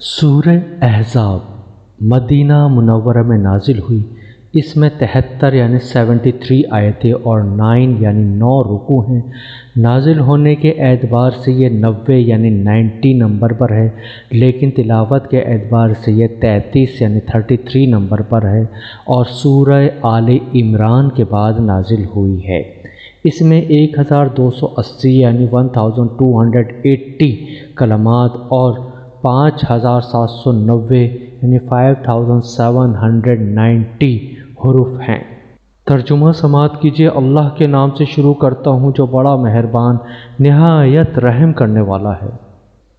سورہ احزاب مدینہ منورہ میں نازل ہوئی۔ اس میں 73 یعنی 73 آیتیں اور 9 یعنی 9 رکوع ہیں۔ نازل ہونے کے اعتبار سے یہ 90 یعنی 90 نمبر پر ہے، لیکن تلاوت کے اعتبار سے یہ 33 یعنی 33 نمبر پر ہے اور سورہ آل عمران کے بعد نازل ہوئی ہے۔ اس میں 1280 یعنی 1280 کلمات اور 5790 یعنی 5790 حروف ہیں۔ ترجمہ سماعت کیجیے۔ اللہ کے نام سے شروع کرتا ہوں جو بڑا مہربان نہایت رحم کرنے والا ہے۔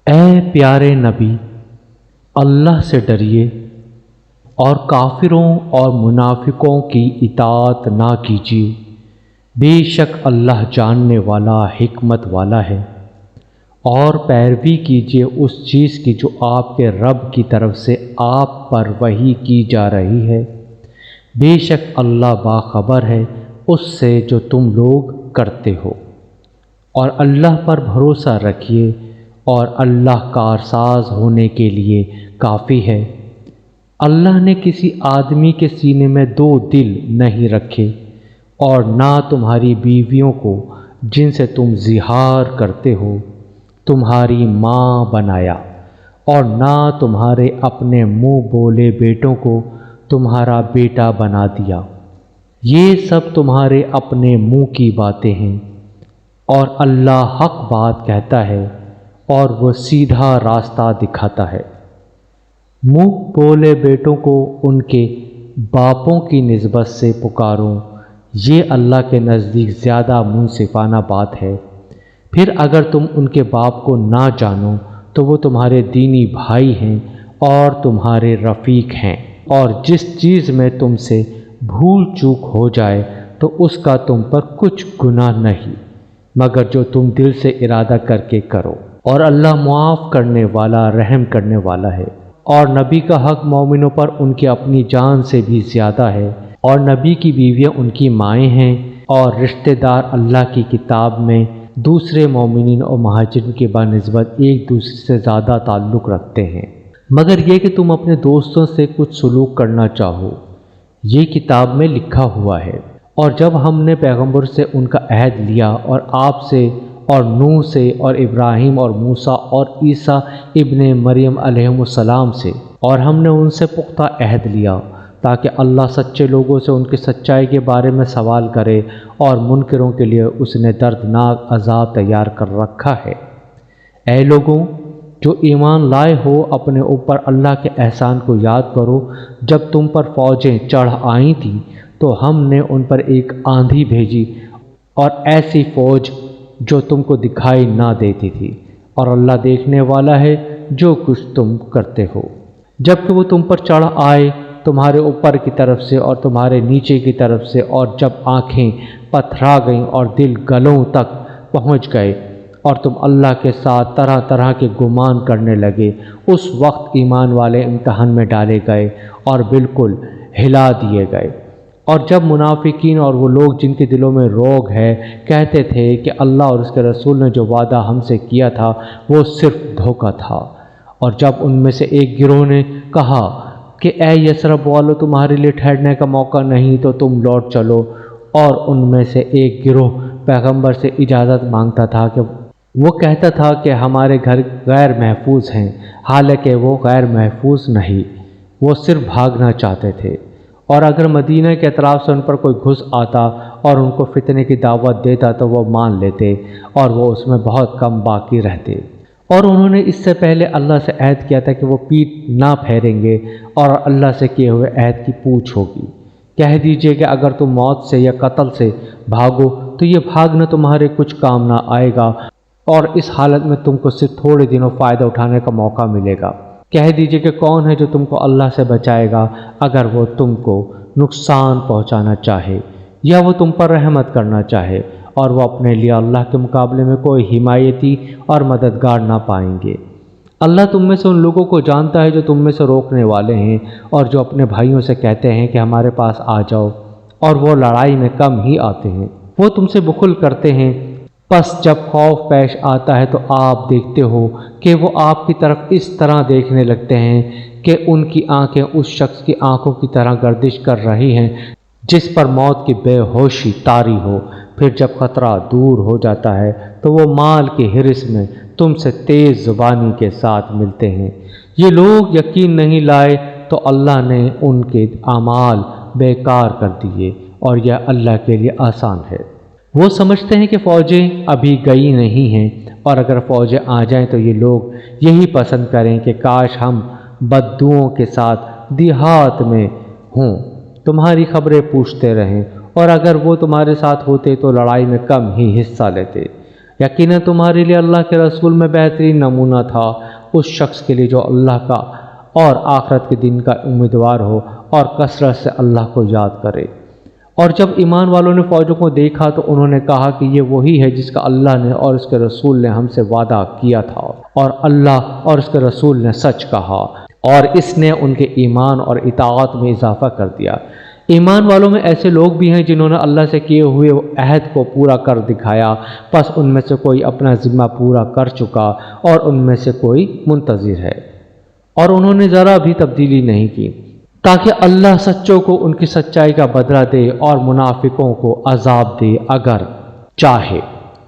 اے پیارے نبی، اللہ سے ڈریے اور کافروں اور منافقوں کی اطاعت نہ کیجیے، بے شک اللہ جاننے والا حکمت والا ہے۔ اور پیروی کیجیے اس چیز کی جو آپ کے رب کی طرف سے آپ پر وحی کی جا رہی ہے، بے شک اللہ باخبر ہے اس سے جو تم لوگ کرتے ہو۔ اور اللہ پر بھروسہ رکھیے اور اللہ کارساز ہونے کے لیے کافی ہے۔ اللہ نے کسی آدمی کے سینے میں 2 دل نہیں رکھے اور نہ تمہاری بیویوں کو جن سے تم زہار کرتے ہو تمہاری ماں بنایا، اور نہ تمہارے اپنے منہ بولے بیٹوں کو تمہارا بیٹا بنا دیا۔ یہ سب تمہارے اپنے منہ کی باتیں ہیں، اور اللہ حق بات کہتا ہے اور وہ سیدھا راستہ دکھاتا ہے۔ منہ بولے بیٹوں کو ان کے باپوں کی نسبت سے پکارو، یہ اللہ کے نزدیک زیادہ منصفانہ بات ہے۔ پھر اگر تم ان کے باپ کو نہ جانو تو وہ تمہارے دینی بھائی ہیں اور تمہارے رفیق ہیں، اور جس چیز میں تم سے بھول چوک ہو جائے تو اس کا تم پر کچھ گناہ نہیں مگر جو تم دل سے ارادہ کر کے کرو، اور اللہ معاف کرنے والا رحم کرنے والا ہے۔ اور نبی کا حق مومنوں پر ان کی اپنی جان سے بھی زیادہ ہے، اور نبی کی بیویاں ان کی مائیں ہیں، اور رشتہ دار اللہ کی کتاب میں دوسرے مومنین اور مہاجرین کے بنسبت ایک دوسرے سے زیادہ تعلق رکھتے ہیں، مگر یہ کہ تم اپنے دوستوں سے کچھ سلوک کرنا چاہو، یہ کتاب میں لکھا ہوا ہے۔ اور جب ہم نے پیغمبر سے ان کا عہد لیا اور آپ سے اور نوح سے اور ابراہیم اور موسیٰ اور عیسیٰ ابن مریم علیہ السلام سے، اور ہم نے ان سے پختہ عہد لیا تاکہ اللہ سچے لوگوں سے ان کی سچائی کے بارے میں سوال کرے، اور منکروں کے لیے اس نے دردناک عذاب تیار کر رکھا ہے۔ اے لوگوں جو ایمان لائے ہو، اپنے اوپر اللہ کے احسان کو یاد کرو۔ جب تم پر فوجیں چڑھ آئی تھیں تو ہم نے ان پر ایک آندھی بھیجی اور ایسی فوج جو تم کو دکھائی نہ دیتی تھی، اور اللہ دیکھنے والا ہے جو کچھ تم کرتے ہو۔ جب کہ وہ تم پر چڑھ آئے تمہارے اوپر کی طرف سے اور تمہارے نیچے کی طرف سے، اور جب آنکھیں پتھرا گئیں اور دل گلوں تک پہنچ گئے اور تم اللہ کے ساتھ طرح طرح کے گمان کرنے لگے، اس وقت ایمان والے امتحان میں ڈالے گئے اور بالکل ہلا دیے گئے۔ اور جب منافقین اور وہ لوگ جن کے دلوں میں روگ ہے کہتے تھے کہ اللہ اور اس کے رسول نے جو وعدہ ہم سے کیا تھا وہ صرف دھوکہ تھا، اور جب ان میں سے ایک گروہ نے کہا کہ اے یثرب والو، تمہارے لیے ٹھہرنے کا موقع نہیں تو تم لوٹ چلو، اور ان میں سے ایک گروہ پیغمبر سے اجازت مانگتا تھا کہ وہ کہتا تھا کہ ہمارے گھر غیر محفوظ ہیں، حالانکہ وہ غیر محفوظ نہیں، وہ صرف بھاگنا چاہتے تھے۔ اور اگر مدینہ کے اطراف سے ان پر کوئی گھس آتا اور ان کو فتنے کی دعوت دیتا تو وہ مان لیتے، اور وہ اس میں بہت کم باقی رہتے۔ اور انہوں نے اس سے پہلے اللہ سے عہد کیا تھا کہ وہ پیٹھ نہ پھیریں گے اور اللہ سے کیے ہوئے عہد کی پوچھ ہوگی۔ کہہ دیجئے کہ اگر تم موت سے یا قتل سے بھاگو تو یہ بھاگنا تمہارے کچھ کام نہ آئے گا، اور اس حالت میں تم کو صرف تھوڑے دنوں فائدہ اٹھانے کا موقع ملے گا۔ کہہ دیجئے کہ کون ہے جو تم کو اللہ سے بچائے گا اگر وہ تم کو نقصان پہنچانا چاہے یا وہ تم پر رحمت کرنا چاہے، اور وہ اپنے لیے اللہ کے مقابلے میں کوئی حمایتی اور مددگار نہ پائیں گے۔ اللہ تم میں سے ان لوگوں کو جانتا ہے جو تم میں سے روکنے والے ہیں اور جو اپنے بھائیوں سے کہتے ہیں کہ ہمارے پاس آ جاؤ، اور وہ لڑائی میں کم ہی آتے ہیں۔ وہ تم سے بخل کرتے ہیں پس جب خوف پیش آتا ہے تو آپ دیکھتے ہو کہ وہ آپ کی طرف اس طرح دیکھنے لگتے ہیں کہ ان کی آنکھیں اس شخص کی آنکھوں کی طرح گردش کر رہی ہیں جس پر موت کی بے ہوشی طاری ہو۔ پھر جب خطرہ دور ہو جاتا ہے تو وہ مال کے حرص میں تم سے تیز زبانی کے ساتھ ملتے ہیں۔ یہ لوگ یقین نہیں لائے تو اللہ نے ان کے اعمال بیکار کر دیے، اور یہ اللہ کے لیے آسان ہے۔ وہ سمجھتے ہیں کہ فوجیں ابھی گئی نہیں ہیں، اور اگر فوجیں آ جائیں تو یہ لوگ یہی پسند کریں کہ کاش ہم بددوؤں کے ساتھ دیہات میں ہوں، تمہاری خبریں پوچھتے رہیں، اور اگر وہ تمہارے ساتھ ہوتے تو لڑائی میں کم ہی حصہ لیتے۔ یقیناً تمہارے لیے اللہ کے رسول میں بہترین نمونہ تھا اس شخص کے لیے جو اللہ کا اور آخرت کے دن کا امیدوار ہو اور کثرت سے اللہ کو یاد کرے۔ اور جب ایمان والوں نے فوجوں کو دیکھا تو انہوں نے کہا کہ یہ وہی ہے جس کا اللہ نے اور اس کے رسول نے ہم سے وعدہ کیا تھا، اور اللہ اور اس کے رسول نے سچ کہا، اور اس نے ان کے ایمان اور اطاعت میں اضافہ کر دیا۔ ایمان والوں میں ایسے لوگ بھی ہیں جنہوں نے اللہ سے کیے ہوئے عہد کو پورا کر دکھایا، پس ان میں سے کوئی اپنا ذمہ پورا کر چکا اور ان میں سے کوئی منتظر ہے، اور انہوں نے ذرا بھی تبدیلی نہیں کی، تاکہ اللہ سچوں کو ان کی سچائی کا بدلہ دے اور منافقوں کو عذاب دے اگر چاہے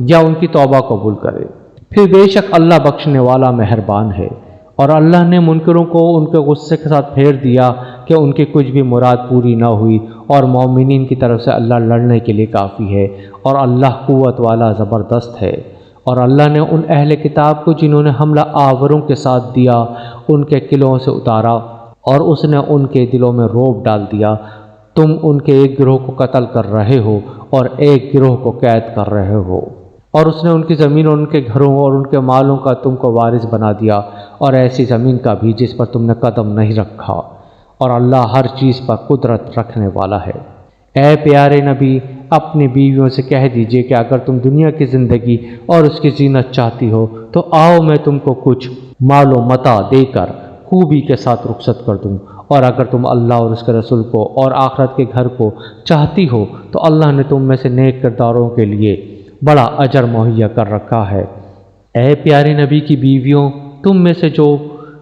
یا ان کی توبہ قبول کرے۔ پھر بے شک اللہ بخشنے والا مہربان ہے۔ اور اللہ نے منکروں کو ان کے غصے کے ساتھ پھیر دیا کہ ان کی کچھ بھی مراد پوری نہ ہوئی، اور مومنین کی طرف سے اللہ لڑنے کے لیے کافی ہے، اور اللہ قوت والا زبردست ہے۔ اور اللہ نے ان اہل کتاب کو جنہوں نے حملہ آوروں کے ساتھ دیا ان کے قلعوں سے اتارا، اور اس نے ان کے دلوں میں رعب ڈال دیا۔ تم ان کے ایک گروہ کو قتل کر رہے ہو اور ایک گروہ کو قید کر رہے ہو، اور اس نے ان کی زمین اور ان کے گھروں اور ان کے مالوں کا تم کو وارث بنا دیا، اور ایسی زمین کا بھی جس پر تم نے قدم نہیں رکھا، اور اللہ ہر چیز پر قدرت رکھنے والا ہے۔ اے پیارے نبی، اپنی بیویوں سے کہہ دیجئے کہ اگر تم دنیا کی زندگی اور اس کی زینت چاہتی ہو تو آؤ میں تم کو کچھ مال و متاع دے کر خوبی کے ساتھ رخصت کر دوں، اور اگر تم اللہ اور اس کے رسول کو اور آخرت کے گھر کو چاہتی ہو تو اللہ نے تم میں سے نیک کرداروں کے لیے بڑا اجر مہیا کر رکھا ہے۔ اے پیارے نبی کی بیویوں، تم میں سے جو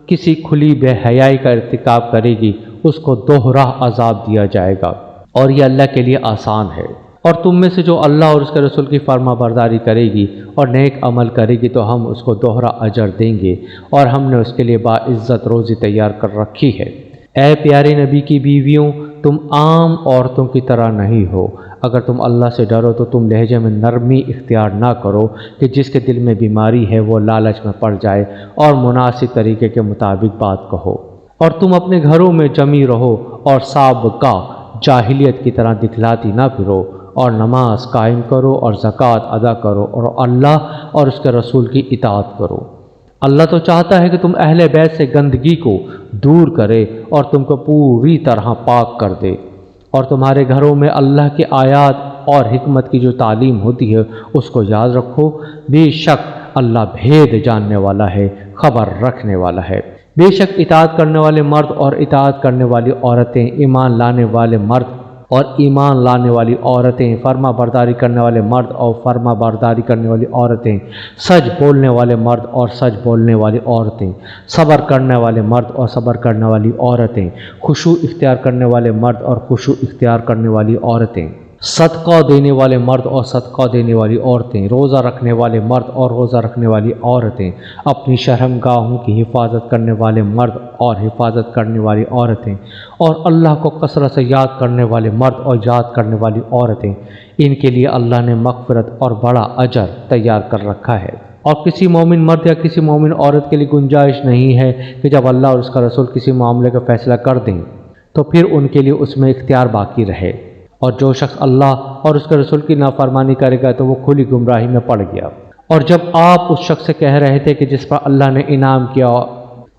کسی کھلی بے حیائی کا ارتکاب کرے گی اس کو دوہرا عذاب دیا جائے گا، اور یہ اللہ کے لیے آسان ہے۔ اور تم میں سے جو اللہ اور اس کے رسول کی فرما برداری کرے گی اور نیک عمل کرے گی تو ہم اس کو دوہرا اجر دیں گے، اور ہم نے اس کے لیے باعزت روزی تیار کر رکھی ہے۔ اے پیارے نبی کی بیویوں، تم عام عورتوں کی طرح نہیں ہو۔ اگر تم اللہ سے ڈرو تو تم لہجے میں نرمی اختیار نہ کرو کہ جس کے دل میں بیماری ہے وہ لالچ میں پڑ جائے، اور مناسب طریقے کے مطابق بات کہو۔ اور تم اپنے گھروں میں جمی رہو اور سابقہ جاہلیت کی طرح دکھلاتی نہ پھرو، اور نماز قائم کرو اور زکوٰۃ ادا کرو، اور اللہ اور اس کے رسول کی اطاعت کرو۔ اللہ تو چاہتا ہے کہ تم اہل بیت سے گندگی کو دور کرے اور تم کو پوری طرح پاک کر دے، اور تمہارے گھروں میں اللہ کی آیات اور حکمت کی جو تعلیم ہوتی ہے اس کو یاد رکھو۔ بے شک اللہ بھید جاننے والا ہے، خبر رکھنے والا ہے۔ بے شک اطاعت کرنے والے مرد اور اطاعت کرنے والی عورتیں، ایمان لانے والے مرد اور ایمان لانے والی عورتیں، فرما برداری کرنے والے مرد اور فرما برداری کرنے والی عورتیں، سچ بولنے والے مرد اور سچ بولنے والی عورتیں، صبر کرنے والے مرد اور صبر کرنے والی عورتیں، خشوع اختیار کرنے والے مرد اور خشوع اختیار کرنے والی عورتیں، صدقہ دینے والے مرد اور صدقہ دینے والی عورتیں، روزہ رکھنے والے مرد اور روزہ رکھنے والی عورتیں، اپنی شرمگاہوں کی حفاظت کرنے والے مرد اور حفاظت کرنے والی عورتیں، اور اللہ کو کثرت سے یاد کرنے والے مرد اور یاد کرنے والی عورتیں، ان کے لیے اللہ نے مغفرت اور بڑا اجر تیار کر رکھا ہے۔ اور کسی مومن مرد یا کسی مومن عورت کے لیے گنجائش نہیں ہے کہ جب اللہ اور اس کا رسول کسی معاملے کا فیصلہ کر دیں تو پھر ان کے لیے اس میں اختیار باقی رہے، اور جو شخص اللہ اور اس کے رسول کی نافرمانی کرے گا تو وہ کھلی گمراہی میں پڑ گیا۔ اور جب آپ اس شخص سے کہہ رہے تھے کہ جس پر اللہ نے انعام کیا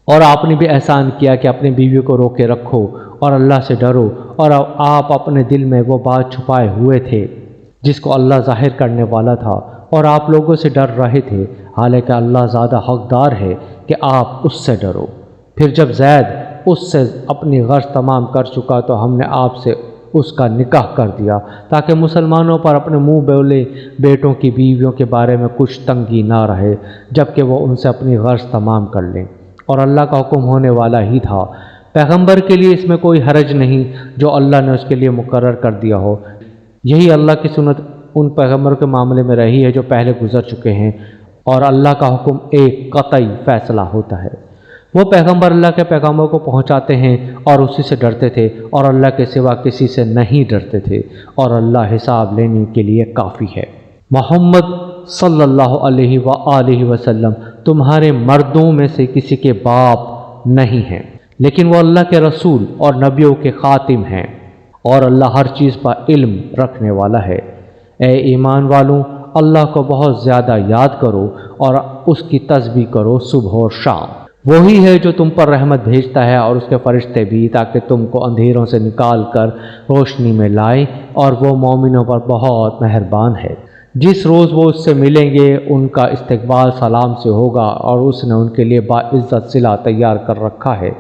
اور آپ نے بھی احسان کیا کہ اپنی بیوی کو روکے رکھو اور اللہ سے ڈرو، اور آپ اپنے دل میں وہ بات چھپائے ہوئے تھے جس کو اللہ ظاہر کرنے والا تھا، اور آپ لوگوں سے ڈر رہے تھے، حالانکہ اللہ زیادہ حقدار ہے کہ آپ اس سے ڈرو۔ پھر جب زید اس سے اپنی غرض تمام کر چکا تو ہم نے آپ سے اس کا نکاح کر دیا تاکہ مسلمانوں پر اپنے منہ بولے بیٹوں کی بیویوں کے بارے میں کچھ تنگی نہ رہے، جبکہ وہ ان سے اپنی غرض تمام کر لیں، اور اللہ کا حکم ہونے والا ہی تھا۔ پیغمبر کے لیے اس میں کوئی حرج نہیں جو اللہ نے اس کے لیے مقرر کر دیا ہو۔ یہی اللہ کی سنت ان پیغمبروں کے معاملے میں رہی ہے جو پہلے گزر چکے ہیں، اور اللہ کا حکم ایک قطعی فیصلہ ہوتا ہے۔ وہ پیغمبر اللہ کے پیغاموں کو پہنچاتے ہیں اور اسی سے ڈرتے تھے، اور اللہ کے سوا کسی سے نہیں ڈرتے تھے، اور اللہ حساب لینے کے لیے کافی ہے۔ محمد صلی اللہ علیہ وآلہ وسلم تمہارے مردوں میں سے کسی کے باپ نہیں ہیں، لیکن وہ اللہ کے رسول اور نبیوں کے خاتم ہیں، اور اللہ ہر چیز پر علم رکھنے والا ہے۔ اے ایمان والوں، اللہ کو بہت زیادہ یاد کرو اور اس کی تسبیح کرو صبح اور شام۔ وہی ہے جو تم پر رحمت بھیجتا ہے اور اس کے فرشتے بھی، تاکہ تم کو اندھیروں سے نکال کر روشنی میں لائے، اور وہ مومنوں پر بہت مہربان ہے۔ جس روز وہ اس سے ملیں گے ان کا استقبال سلام سے ہوگا، اور اس نے ان کے لیے باعزت صلہ تیار کر رکھا ہے۔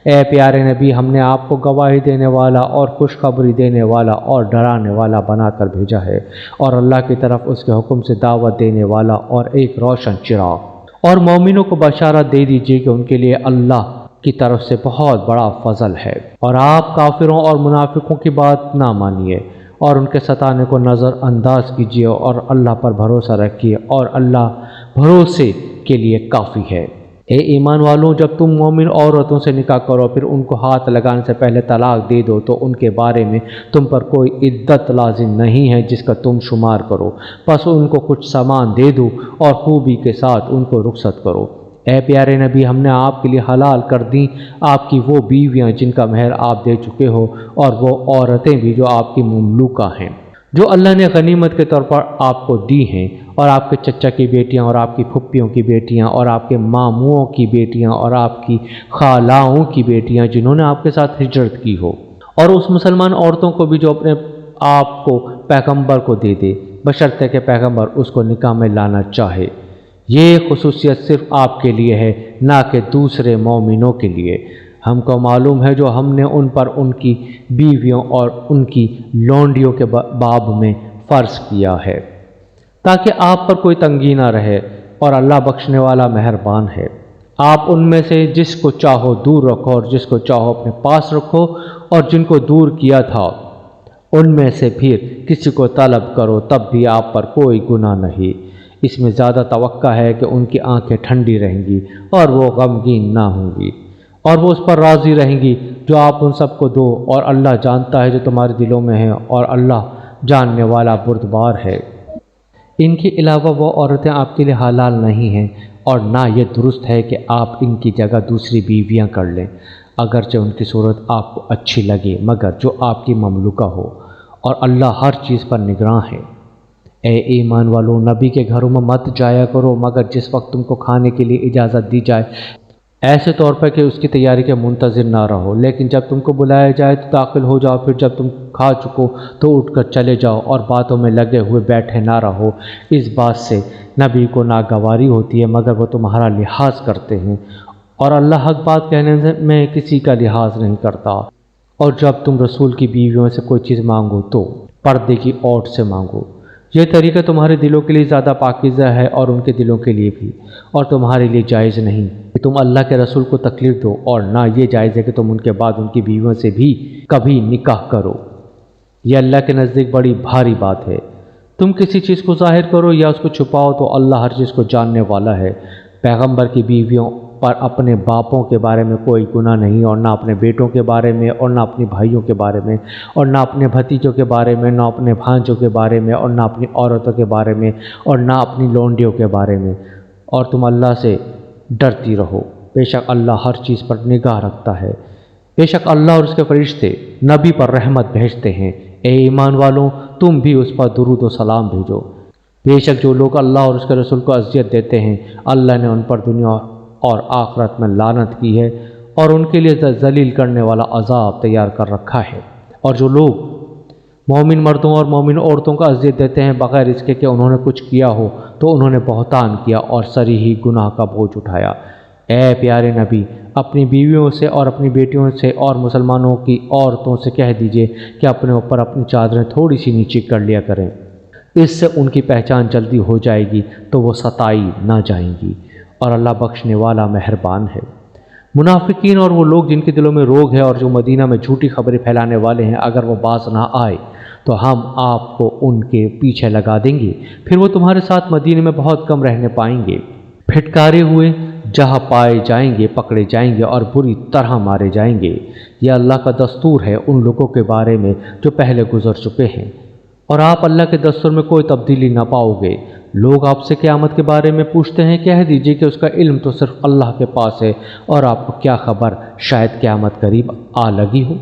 اے پیارے نبی، ہم نے آپ کو گواہی دینے والا اور خوشخبری دینے والا اور ڈرانے والا بنا کر بھیجا ہے، اور اللہ کی طرف اس کے حکم سے دعوت دینے والا اور ایک روشن چراغ۔ اور مومنوں کو بشارت دے دیجیے کہ ان کے لیے اللہ کی طرف سے بہت بڑا فضل ہے، اور آپ کافروں اور منافقوں کی بات نہ مانیے اور ان کے ستانے کو نظر انداز کیجیے، اور اللہ پر بھروسہ رکھیے، اور اللہ بھروسے کے لیے کافی ہے۔ اے ایمان والوں، جب تم مومن عورتوں سے نکاح کرو پھر ان کو ہاتھ لگانے سے پہلے طلاق دے دو تو ان کے بارے میں تم پر کوئی عدت لازم نہیں ہے جس کا تم شمار کرو، پس ان کو کچھ سامان دے دو اور خوبی کے ساتھ ان کو رخصت کرو۔ اے پیارے نبی، ہم نے آپ کے لیے حلال کر دیں آپ کی وہ بیویاں جن کا مہر آپ دے چکے ہو، اور وہ عورتیں بھی جو آپ کی مملوکہ ہیں، جو اللہ نے غنیمت کے طور پر آپ کو دی ہیں، اور آپ کے چچا کی بیٹیاں اور آپ کی پھپھیوں کی بیٹیاں اور آپ کے ماموں کی بیٹیاں اور آپ کی خالاؤں کی بیٹیاں جنہوں نے آپ کے ساتھ ہجرت کی ہو، اور اس مسلمان عورتوں کو بھی جو اپنے آپ کو پیغمبر کو دے دے، بشرطے کہ پیغمبر اس کو نکاح میں لانا چاہے۔ یہ خصوصیت صرف آپ کے لیے ہے، نہ کہ دوسرے مومنوں کے لیے۔ ہم کو معلوم ہے جو ہم نے ان پر ان کی بیویوں اور ان کی لونڈیوں کے باب میں فرض کیا ہے، تاکہ آپ پر کوئی تنگی نہ رہے، اور اللہ بخشنے والا مہربان ہے۔ آپ ان میں سے جس کو چاہو دور رکھو اور جس کو چاہو اپنے پاس رکھو، اور جن کو دور کیا تھا ان میں سے پھر کسی کو طلب کرو، تب بھی آپ پر کوئی گناہ نہیں۔ اس میں زیادہ توقع ہے کہ ان کی آنکھیں ٹھنڈی رہیں گی اور وہ غمگین نہ ہوں گی، اور وہ اس پر راضی رہیں گی جو آپ ان سب کو دو، اور اللہ جانتا ہے جو تمہارے دلوں میں ہے، اور اللہ جاننے والا بردبار ہے۔ ان کے علاوہ وہ عورتیں آپ کے لیے حلال نہیں ہیں، اور نہ یہ درست ہے کہ آپ ان کی جگہ دوسری بیویاں کر لیں، اگرچہ ان کی صورت آپ کو اچھی لگے، مگر جو آپ کی مملوکہ ہو، اور اللہ ہر چیز پر نگراں ہے۔ اے ایمان والو، نبی کے گھروں میں مت جایا کرو مگر جس وقت تم کو کھانے کے لیے اجازت دی جائے، ایسے طور پر کہ اس کی تیاری کے منتظر نہ رہو، لیکن جب تم کو بلایا جائے تو داخل ہو جاؤ، پھر جب تم کھا چکو تو اٹھ کر چلے جاؤ، اور باتوں میں لگے ہوئے بیٹھے نہ رہو۔ اس بات سے نبی کو ناگواری ہوتی ہے مگر وہ تمہارا لحاظ کرتے ہیں، اور اللہ حق بات کہنے میں کسی کا لحاظ نہیں کرتا۔ اور جب تم رسول کی بیویوں سے کوئی چیز مانگو تو پردے کی اوٹ سے مانگو، یہ طریقہ تمہارے دلوں کے لیے زیادہ پاکیزہ ہے اور ان کے دلوں کے لیے بھی، اور تمہارے لیے جائز نہیں کہ تم اللہ کے رسول کو تکلیف دو، اور نہ یہ جائز ہے کہ تم ان کے بعد ان کی بیویوں سے بھی کبھی نکاح کرو۔ یہ اللہ کے نزدیک بڑی بھاری بات ہے۔ تم کسی چیز کو ظاہر کرو یا اس کو چھپاؤ تو اللہ ہر چیز کو جاننے والا ہے۔ پیغمبر کی بیویوں پر اپنے باپوں کے بارے میں کوئی گناہ نہیں، اور نہ اپنے بیٹوں کے بارے میں، اور نہ اپنی بھائیوں کے بارے میں، اور نہ اپنے بھتیجوں کے بارے میں، نہ اپنے بھانجوں کے بارے میں، اور نہ اپنی عورتوں کے بارے میں، اور نہ اپنی لونڈیوں کے بارے میں۔ اور تم اللہ سے ڈرتی رہو، بے شک اللہ ہر چیز پر نگاہ رکھتا ہے۔ بے شک اللہ اور اس کے فرشتے نبی پر رحمت بھیجتے ہیں۔ اے ایمان والوں، تم بھی اس پر درود و سلام بھیجو۔ بے شک جو لوگ اللہ اور اس کے رسول کو اذیت دیتے ہیں، اللہ نے ان پر دنیا اور آخرت میں لعنت کی ہے، اور ان کے لیے ذلیل کرنے والا عذاب تیار کر رکھا ہے۔ اور جو لوگ مومن مردوں اور مومن عورتوں کو اذیت دیتے ہیں بغیر اس کے کہ انہوں نے کچھ کیا ہو، تو انہوں نے بہتان کیا اور صریحی گناہ کا بوجھ اٹھایا۔ اے پیارے نبی، اپنی بیویوں سے اور اپنی بیٹیوں سے اور مسلمانوں کی عورتوں سے کہہ دیجئے کہ اپنے اوپر اپنی چادریں تھوڑی سی نیچے کر لیا کریں، اس سے ان کی پہچان جلدی ہو جائے گی تو وہ ستائی نہ جائیں گی، اور اللہ بخشنے والا مہربان ہے۔ منافقین اور وہ لوگ جن کے دلوں میں روگ ہے اور جو مدینہ میں جھوٹی خبریں پھیلانے والے ہیں، اگر وہ باز نہ آئے تو ہم آپ کو ان کے پیچھے لگا دیں گے، پھر وہ تمہارے ساتھ مدینے میں بہت کم رہنے پائیں گے۔ پھٹکارے ہوئے جہاں پائے جائیں گے پکڑے جائیں گے اور بری طرح مارے جائیں گے۔ یہ اللہ کا دستور ہے ان لوگوں کے بارے میں جو پہلے گزر چکے ہیں، اور آپ اللہ کے دستور میں کوئی تبدیلی نہ پاؤ گے۔ لوگ آپ سے قیامت کے بارے میں پوچھتے ہیں، کہہ دیجئے کہ اس کا علم تو صرف اللہ کے پاس ہے، اور آپ کو کیا خبر، شاید قیامت قریب آ لگی ہو۔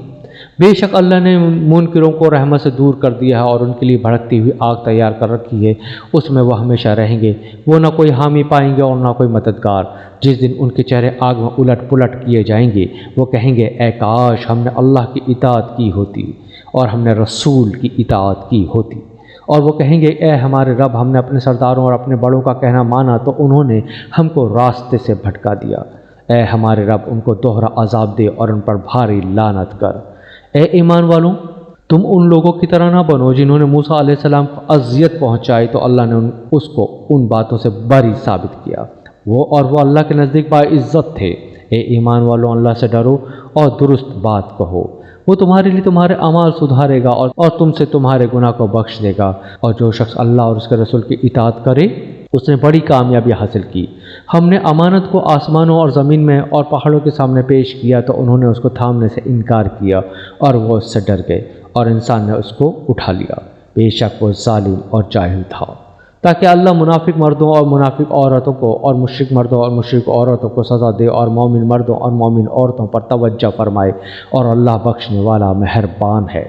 بے شک اللہ نے منکروں کو رحمت سے دور کر دیا ہے اور ان کے لیے بھڑکتی ہوئی آگ تیار کر رکھی ہے، اس میں وہ ہمیشہ رہیں گے، وہ نہ کوئی حامی پائیں گے اور نہ کوئی مددگار۔ جس دن ان کے چہرے آگ میں الٹ پلٹ کیے جائیں گے، وہ کہیں گے اے کاش ہم نے اللہ کی اطاعت کی ہوتی اور ہم نے رسول کی اطاعت کی ہوتی، اور وہ کہیں گے اے ہمارے رب، ہم نے اپنے سرداروں اور اپنے بڑوں کا کہنا مانا تو انہوں نے ہم کو راستے سے بھٹکا دیا۔ اے ہمارے رب، ان کو دوہرا عذاب دے اور ان پر بھاری لعنت کر۔ اے ایمان والوں، تم ان لوگوں کی طرح نہ بنو جنہوں نے موسیٰ علیہ السلام کو اذیت پہنچائی تو اللہ نے اس کو ان باتوں سے بری ثابت کیا، وہ اللہ کے نزدیک باعزت تھے۔ اے ایمان والوں، اللہ سے ڈرو اور درست بات کہو، وہ تمہارے لیے تمہارے اعمال سدھارے گا اور تم سے تمہارے گناہ کو بخش دے گا، اور جو شخص اللہ اور اس کے رسول کی اطاعت کرے اس نے بڑی کامیابی حاصل کی۔ ہم نے امانت کو آسمانوں اور زمین میں اور پہاڑوں کے سامنے پیش کیا تو انہوں نے اس کو تھامنے سے انکار کیا اور وہ اس سے ڈر گئے، اور انسان نے اس کو اٹھا لیا، بے شک وہ ظالم اور جاہل تھا۔ تاکہ اللہ منافق مردوں اور منافق عورتوں کو اور مشرک مردوں اور مشرک عورتوں کو سزا دے اور مومن مردوں اور مومن عورتوں پر توجہ فرمائے، اور اللہ بخشنے والا مہربان ہے۔